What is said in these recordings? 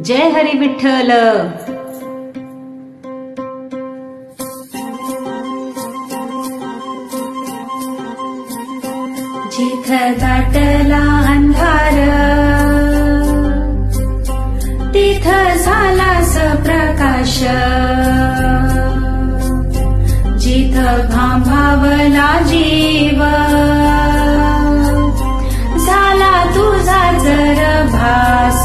जय हरी विठ्ठल. जिथं दाटला अंधार तिथं झालास प्रकाश. जिथं भांभावला जीव झाला तुझा जर भास.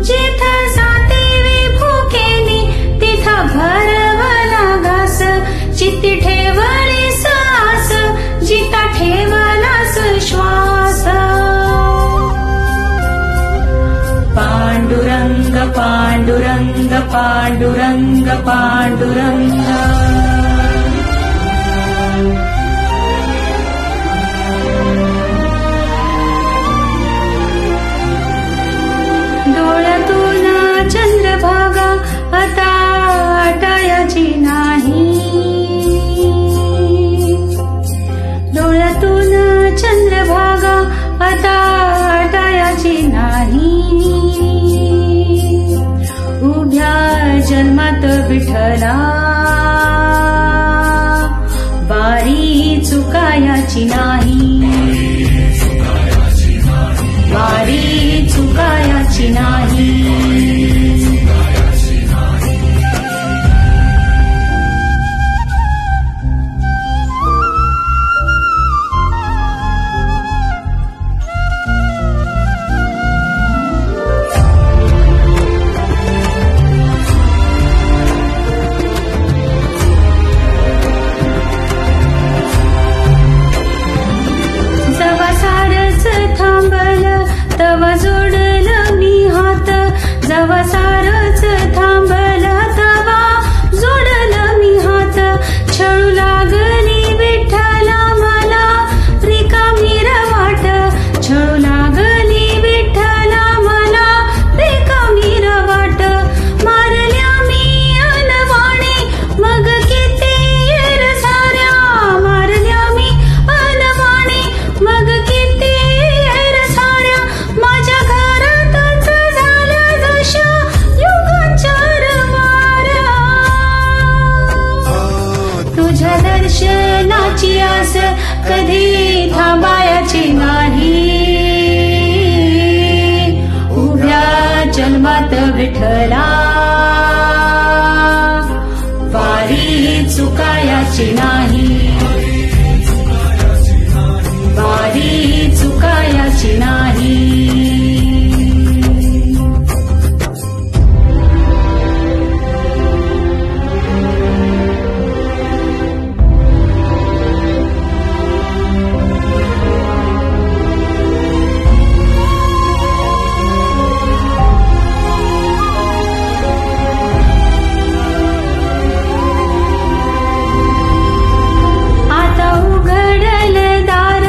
जिथं सातेवी भुकेनी तिथं भरवला घास. चित्ती ठेवली सास जिता ठेवलास श्वास. पांडुरंग पांडुरंग पांडुरंग पांडुरंग. डोळ्यातून चंद्रभागा आता आटायची नाही. डोळ्यातून चंद्रभागा आता आटायची नाही. उभ्या जन्मात विठ्ठला वारी चुकायाची नाही. वारी चुकायाची नाही. तवा जोडलं मी हात. जवा सारच थांबलं तवा जोडलं मी हात. छळू लागली विठ्ठला मला रिकामी वाट. छळू लागली विठ्ठला मला रिकामी वाट. मारल्या मी अनवाणी मग किती येर साऱ्या. मारल्या मी अनवाणी मग किती येर साऱ्या. माझ्या घरातच झाल्या जशा युगांच्या वाऱ्या. तुझ्या दर्शनाची आस कधी थांबायची नाही. उभ्या जन्मात विठ्ठला वारी चुकायाची नाही. वारी चुकायाची नाही. आता उघडल दार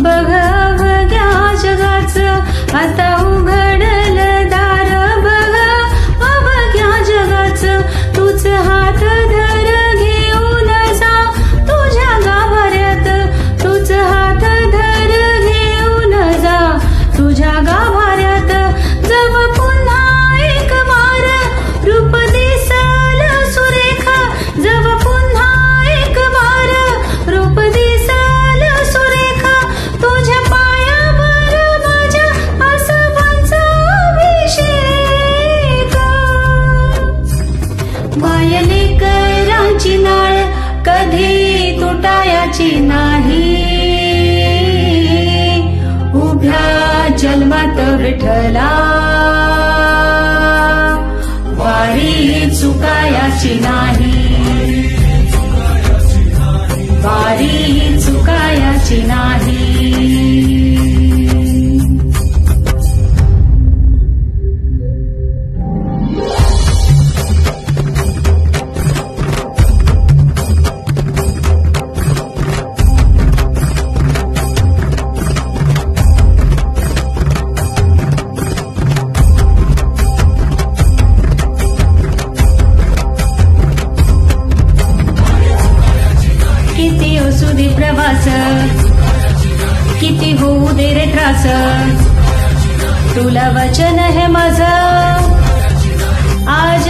बघ अवघ्या जगाचं. आता उघडल दार बघ अवघ्या जगाचं. तूच हात धर घेऊन जा तुझ्या गाभाऱ्यात. तूच हात धर घेऊन जा तुझ्या गाभाऱ्यात. जव पुन्हा एक वार रूप दिसल सुरेख. जव पुन्हा एक वार रूप दिसल सुरेख. तुझ्या पायावर माझ्या आसवांचा अभिषेक. मायले कराची नाळ कधी तुटायाची नाही. उभ्या जन्मात विठ्ठला वारी चुकायाची नाही. वारी चुकायाची नाही. किती असू दे प्रवास तुला वचन हे माझं, आज